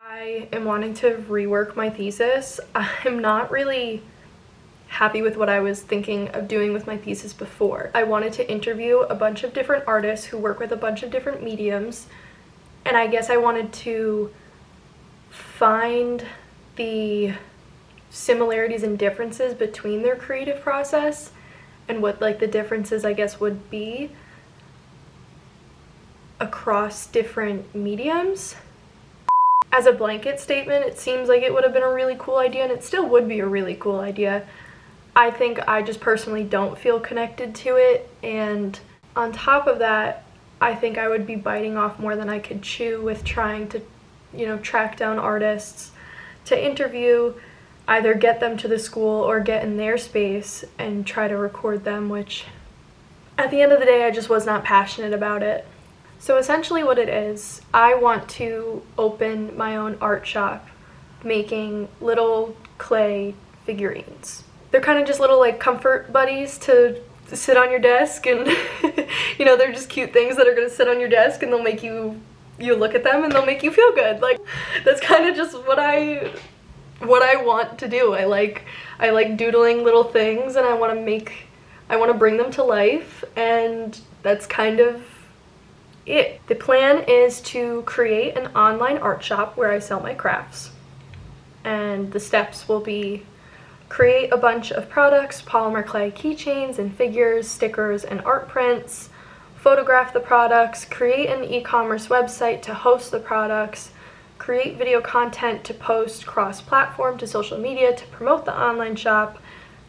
I am wanting to rework my thesis. I'm not really happy with what I was thinking of doing with my thesis before. I wanted to interview a bunch of different artists who work with a bunch of different mediums, and I guess I wanted to find the similarities and differences between their creative process and what like the differences I guess would be across different mediums. As a blanket statement, it seems like it would have been a really cool idea, and it still would be a really cool idea. I think I just personally don't feel connected to it, and on top of that, I think I would be biting off more than I could chew with trying to, track down artists to interview, either get them to the school or get in their space and try to record them, which at the end of the day, I just was not passionate about it. So essentially what it is, I want to open my own art shop making little clay figurines. They're kind of just little like comfort buddies to sit on your desk, and they're just cute things that are going to sit on your desk and they'll make you look at them and they'll make you feel good. Like, that's kind of just what I want to do. I like doodling little things, and I want to bring them to life, and that's kind of it. The plan is to create an online art shop where I sell my crafts, and the steps will be create a bunch of products, polymer clay keychains and figures, stickers and art prints, photograph the products, create an e-commerce website to host the products, create video content to post cross-platform to social media to promote the online shop,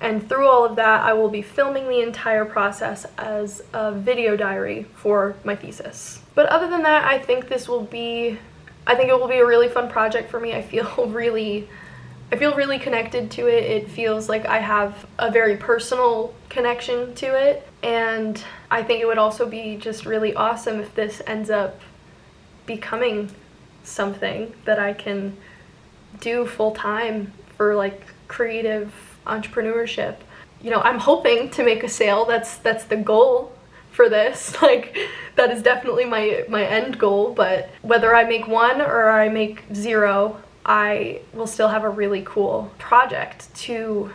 and through all of that, I will be filming the entire process as a video diary for my thesis. But other than that, I think it will be a really fun project for me. I feel really connected to it. It feels like I have a very personal connection to it, and I think it would also be just really awesome if this ends up becoming something that I can do full-time for like creative entrepreneurship. I'm hoping to make a sale. That's the goal for this. Like, that is definitely my end goal, but whether I make one or I make zero, I will still have a really cool project to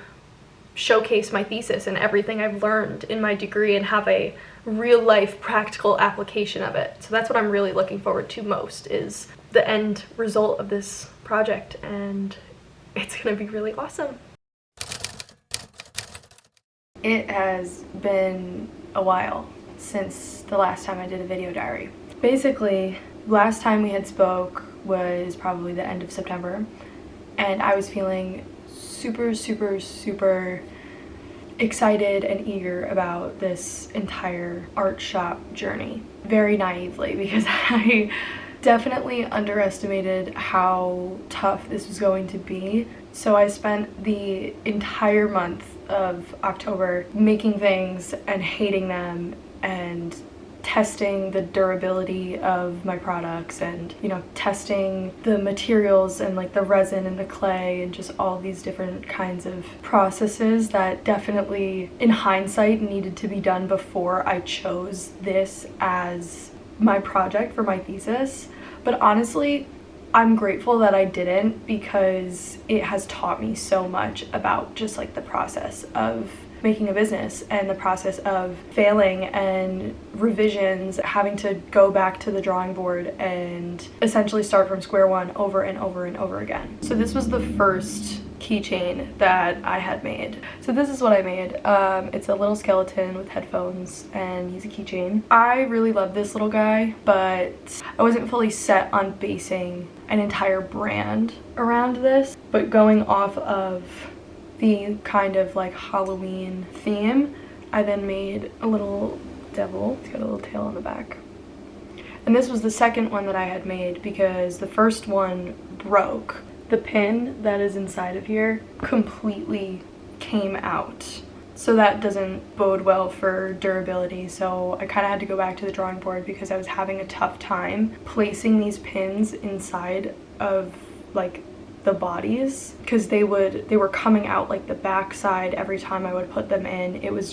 showcase my thesis and everything I've learned in my degree and have a real life practical application of it. So that's what I'm really looking forward to most, is the end result of this project, and it's gonna be really awesome. It has been a while since the last time I did a video diary. Basically, last time we had spoke was probably the end of September, and I was feeling super excited and eager about this entire art shop journey. Very naively, because I definitely underestimated how tough this was going to be. So I spent the entire month of October making things and hating them and testing the durability of my products, and testing the materials and like the resin and the clay and just all these different kinds of processes that definitely in hindsight needed to be done before I chose this as my project for my thesis. But honestly, I'm grateful that I didn't, because it has taught me so much about just like the process of making a business and the process of failing and revisions, having to go back to the drawing board and essentially start from square one over and over and over again. So this was the first keychain that I had made. So this is what I made. It's a little skeleton with headphones, and he's a keychain. I really love this little guy, but I wasn't fully set on basing an entire brand around this, but going off of the kind of like Halloween theme, I then made a little devil. He's got a little tail on the back. And this was the second one that I had made because the first one broke. The pin that is inside of here completely came out. So that doesn't bode well for durability. So I kind of had to go back to the drawing board because I was having a tough time placing these pins inside of like the bodies, because they were coming out like the back side every time I would put them in. It was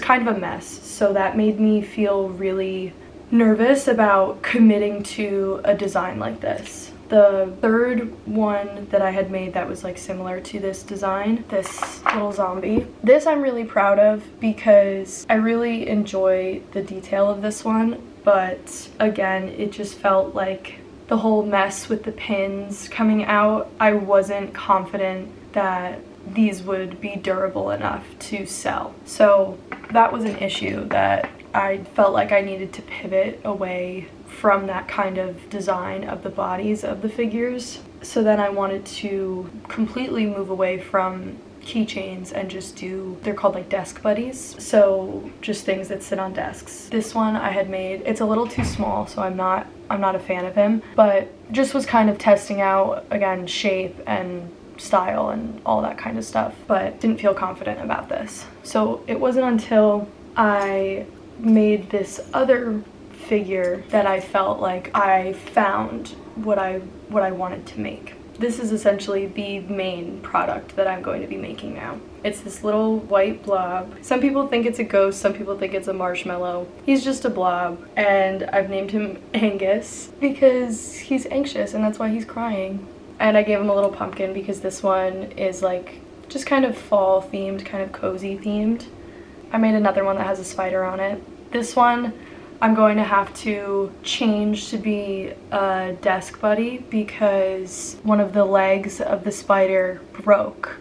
kind of a mess. So that made me feel really nervous about committing to a design like this. The third one that I had made that was like similar to this design, this little zombie. This I'm really proud of because I really enjoy the detail of this one, but again, it just felt like the whole mess with the pins coming out, I wasn't confident that these would be durable enough to sell. So that was an issue that I felt like I needed to pivot away from that kind of design of the bodies of the figures. So then I wanted to completely move away from keychains and just do, they're called like desk buddies, so just things that sit on desks. This one I had made, it's a little too small, so I'm not a fan of him, but just was kind of testing out, again, shape and style and all that kind of stuff, but didn't feel confident about this. So it wasn't until I made this other figure that I felt like I found what I wanted to make. This is essentially the main product that I'm going to be making now. It's this little white blob. Some people think it's a ghost, some people think it's a marshmallow. He's just a blob, and I've named him Angus because he's anxious and that's why he's crying. And I gave him a little pumpkin because this one is like just kind of fall themed, kind of cozy themed. I made another one that has a spider on it. This one I'm going to have to change to be a desk buddy because one of the legs of the spider broke.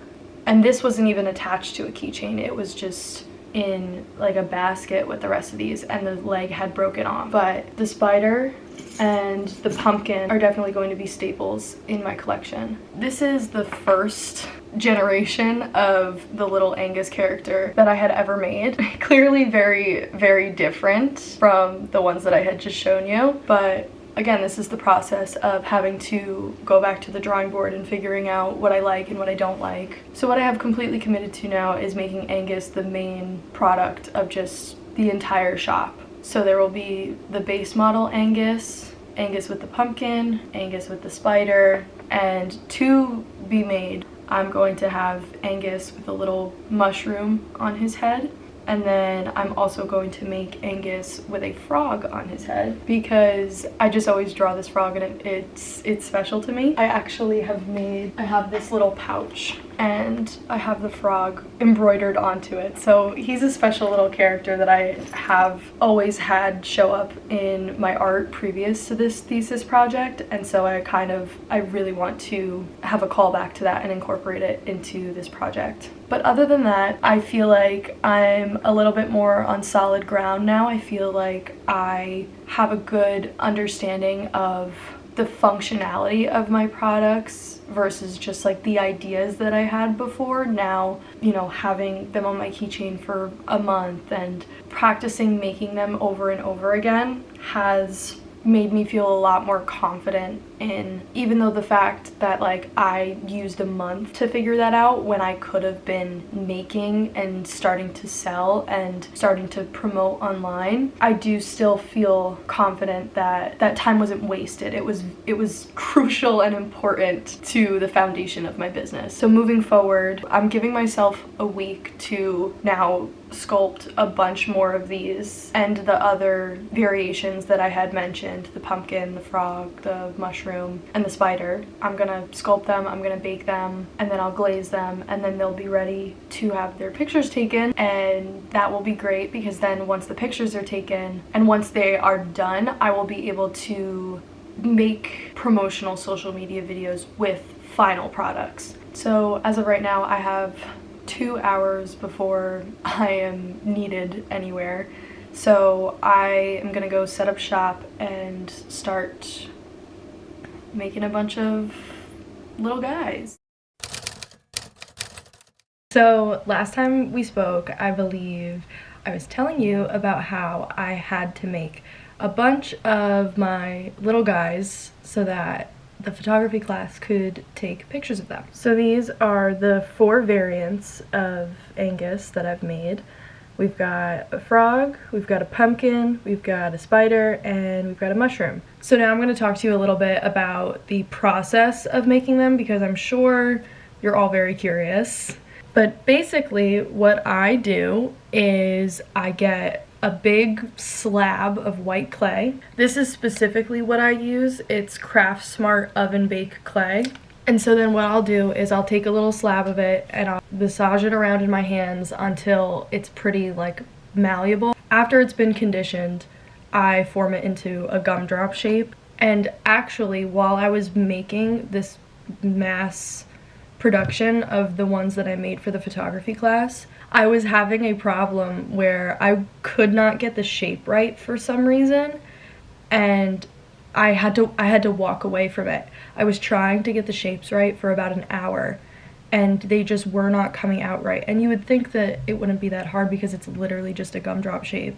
And this wasn't even attached to a keychain, it was just in like a basket with the rest of these, and the leg had broken off. But the spider and the pumpkin are definitely going to be staples in my collection. This is the first generation of the little Angus character that I had ever made. Clearly very, very different from the ones that I had just shown you, but again, this is the process of having to go back to the drawing board and figuring out what I like and what I don't like. So what I have completely committed to now is making Angus the main product of just the entire shop. So there will be the base model Angus, Angus with the pumpkin, Angus with the spider, and to be made, I'm going to have Angus with a little mushroom on his head. And then I'm also going to make Angus with a frog on his head because I just always draw this frog and it's special to me. I actually have this little pouch and I have the frog embroidered onto it. So he's a special little character that I have always had show up in my art previous to this thesis project, and so I really want to have a callback to that and incorporate it into this project. But other than that, I feel like I'm a little bit more on solid ground now. I feel like I have a good understanding of the functionality of my products versus just like the ideas that I had before. Now, you know, having them on my keychain for a month and practicing making them over and over again has made me feel a lot more confident in, even though the fact that like I used a month to figure that out when I could have been making and starting to sell and starting to promote online, I do still feel confident that that time wasn't wasted. It was crucial and important to the foundation of my business. So moving forward, I'm giving myself a week to now sculpt a bunch more of these and the other variations that I had mentioned, the pumpkin, the frog, the mushroom, and the spider. I'm gonna sculpt them, I'm gonna bake them, and then I'll glaze them, and then they'll be ready to have their pictures taken, and that will be great because then once the pictures are taken and once they are done, I will be able to make promotional social media videos with final products. So as of right now, I have 2 hours before I am needed anywhere. So I am gonna go set up shop and start making a bunch of little guys. So last time we spoke, I believe I was telling you about how I had to make a bunch of my little guys so that the photography class could take pictures of them. So these are the 4 variants of Angus that I've made. We've got a frog, we've got a pumpkin, we've got a spider, and we've got a mushroom. So now I'm going to talk to you a little bit about the process of making them because I'm sure you're all very curious. But basically what I do is I get a big slab of white clay. This is specifically what I use. It's Craft Smart oven bake clay. And so then what I'll do is I'll take a little slab of it and I'll massage it around in my hands until it's pretty like malleable. After it's been conditioned, I form it into a gumdrop shape. And actually, while I was making this mass production of the ones that I made for the photography class, I was having a problem where I could not get the shape right for some reason, and I had to walk away from it. I was trying to get the shapes right for about an hour, and they just were not coming out right. And you would think that it wouldn't be that hard because it's literally just a gumdrop shape,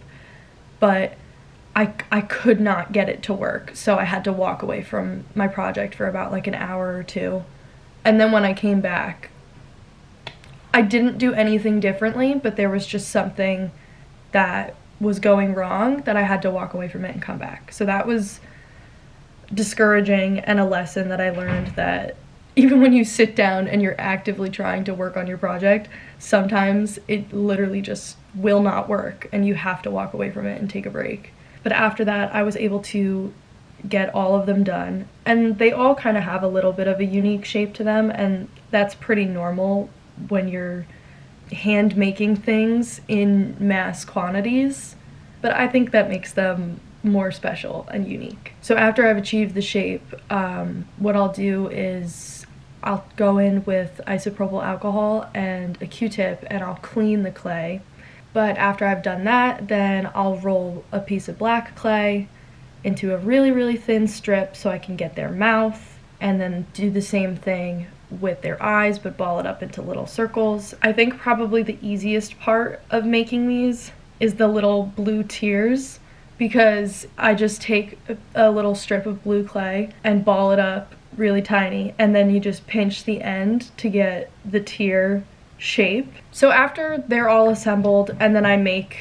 but I could not get it to work, so I had to walk away from my project for about like an hour or two. And then when I came back, I didn't do anything differently, but there was just something that was going wrong that I had to walk away from it and come back. So that was discouraging and a lesson that I learned, that even when you sit down and you're actively trying to work on your project, sometimes it literally just will not work and you have to walk away from it and take a break. But after that, I was able to get all of them done, and they all kind of have a little bit of a unique shape to them, and that's pretty normal when you're hand making things in mass quantities, but I think that makes them more special and unique. So after I've achieved the shape, what I'll do is I'll go in with isopropyl alcohol and a Q-tip and I'll clean the clay. But after I've done that, then I'll roll a piece of black clay into a really, really thin strip so I can get their mouth, and then do the same thing with their eyes, but ball it up into little circles. I think probably the easiest part of making these is the little blue tears, because I just take a little strip of blue clay and ball it up really tiny, and then you just pinch the end to get the tear shape. So after they're all assembled, and then I make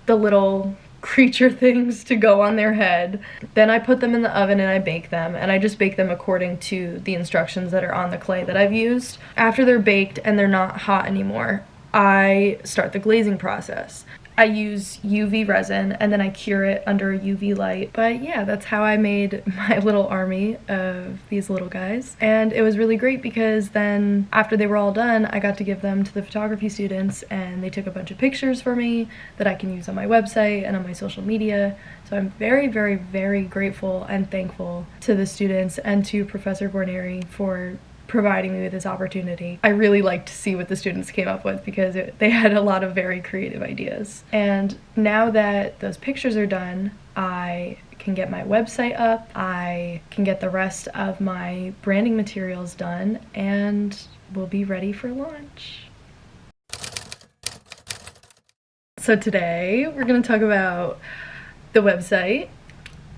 the little creature things to go on their head, then I put them in the oven and I bake them, and I just bake them according to the instructions that are on the clay that I've used. After they're baked and they're not hot anymore, I start the glazing process. I use UV resin and then I cure it under a UV light. But yeah, that's how I made my little army of these little guys. And it was really great because then after they were all done, I got to give them to the photography students, and they took a bunch of pictures for me that I can use on my website and on my social media. So I'm very, very, very grateful and thankful to the students and to Professor Guarneri for providing me with this opportunity. I really like to see what the students came up with because they had a lot of very creative ideas. And now that those pictures are done, I can get my website up, I can get the rest of my branding materials done, and we'll be ready for launch. So today we're going to talk about the website,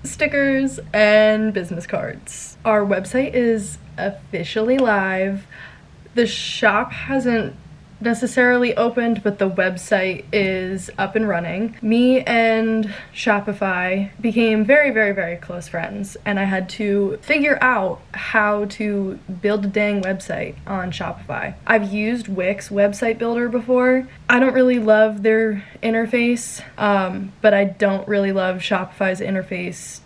stickers, and business cards. Our website is officially live. The shop hasn't necessarily opened, but the website is up and running. Me and Shopify became very, very, very close friends, and I had to figure out how to build a dang website on Shopify. I've used Wix website builder before. I don't really love their interface, but I don't really love Shopify's interface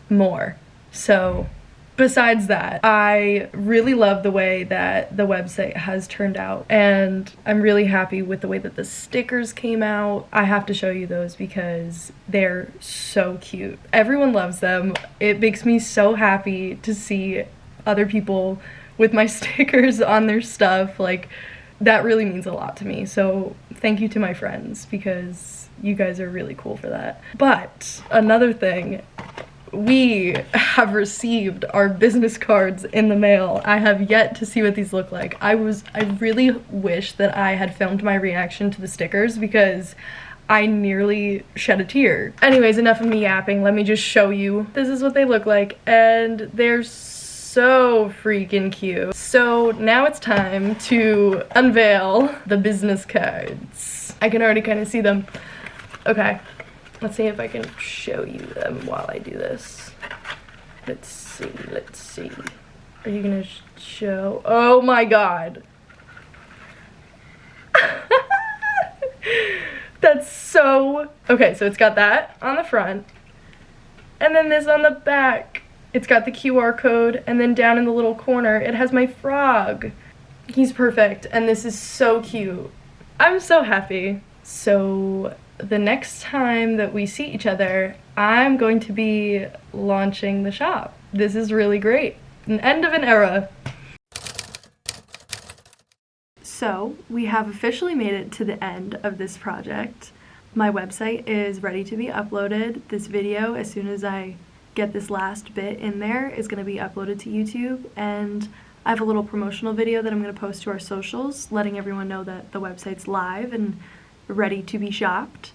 more. So besides that, I really love the way that the website has turned out, and I'm really happy with the way that the stickers came out. I have to show you those because they're so cute. Everyone loves them. It makes me so happy to see other people with my stickers on their stuff. Like, that really means a lot to me. So thank you to my friends because you guys are really cool for that. But another thing, we have received our business cards in the mail. I have yet to see what these look like. I really wish that I had filmed my reaction to the stickers because I nearly shed a tear. Anyways, enough of me yapping. Let me just show you. This is what they look like, and they're so freaking cute. So now it's time to unveil the business cards. I can already kind of see them. Okay. Let's see if I can show you them while I do this. Let's see. Are you gonna show? Oh my god. That's That's so... Okay, so it's got that on the front, and then this on the back. It's got the QR code, and then down in the little corner, it has my frog. He's perfect, and this is so cute. I'm so happy. So the next time that we see each other, I'm going to be launching the shop. This is really great. An end of an era. So we have officially made it to the end of this project. My website is ready to be uploaded. This video, as soon as I get this last bit in there, is going to be uploaded to YouTube, and I have a little promotional video that I'm going to post to our socials, letting everyone know that the website's live and ready to be shopped.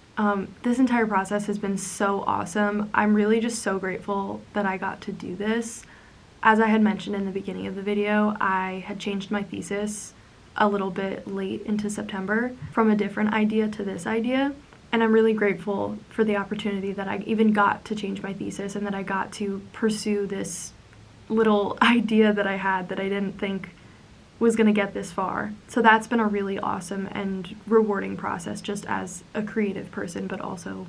This entire process has been so awesome. I'm really just so grateful that I got to do this. As I had mentioned in the beginning of the video, I had changed my thesis a little bit late into September from a different idea to this idea, and I'm really grateful for the opportunity that I even got to change my thesis and that I got to pursue this little idea that I had that I didn't think was going to get this far. So that's been a really awesome and rewarding process, just as a creative person, but also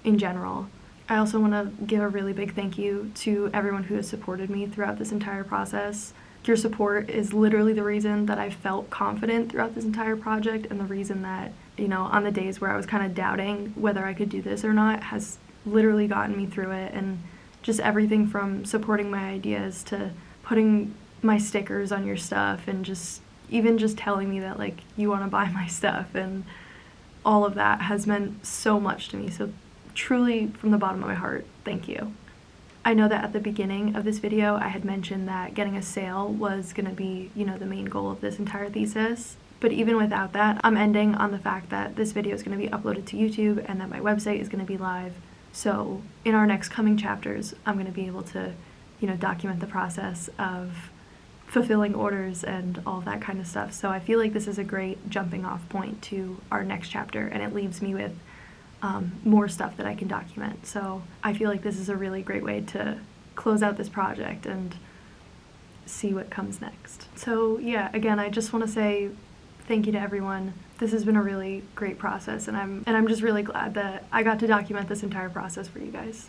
in general. I also want to give a really big thank you to everyone who has supported me throughout this entire process. Your support is literally the reason that I felt confident throughout this entire project, and the reason that, you know, on the days where I was kind of doubting whether I could do this or not, has literally gotten me through it. And just everything from supporting my ideas to putting my stickers on your stuff, and just even just telling me that, like, you want to buy my stuff, and all of that has meant so much to me. So truly, from the bottom of my heart, thank you. I know that at the beginning of this video I had mentioned that getting a sale was going to be, you know, the main goal of this entire thesis. But even without that, I'm ending on the fact that this video is going to be uploaded to YouTube and that my website is going to be live. So in our next coming chapters, I'm going to be able to, you know, document the process of fulfilling orders and all that kind of stuff. So I feel like this is a great jumping off point to our next chapter, and it leaves me with more stuff that I can document. So I feel like this is a really great way to close out this project and see what comes next. So yeah, again, I just want to say thank you to everyone. This has been a really great process, and I'm just really glad that I got to document this entire process for you guys.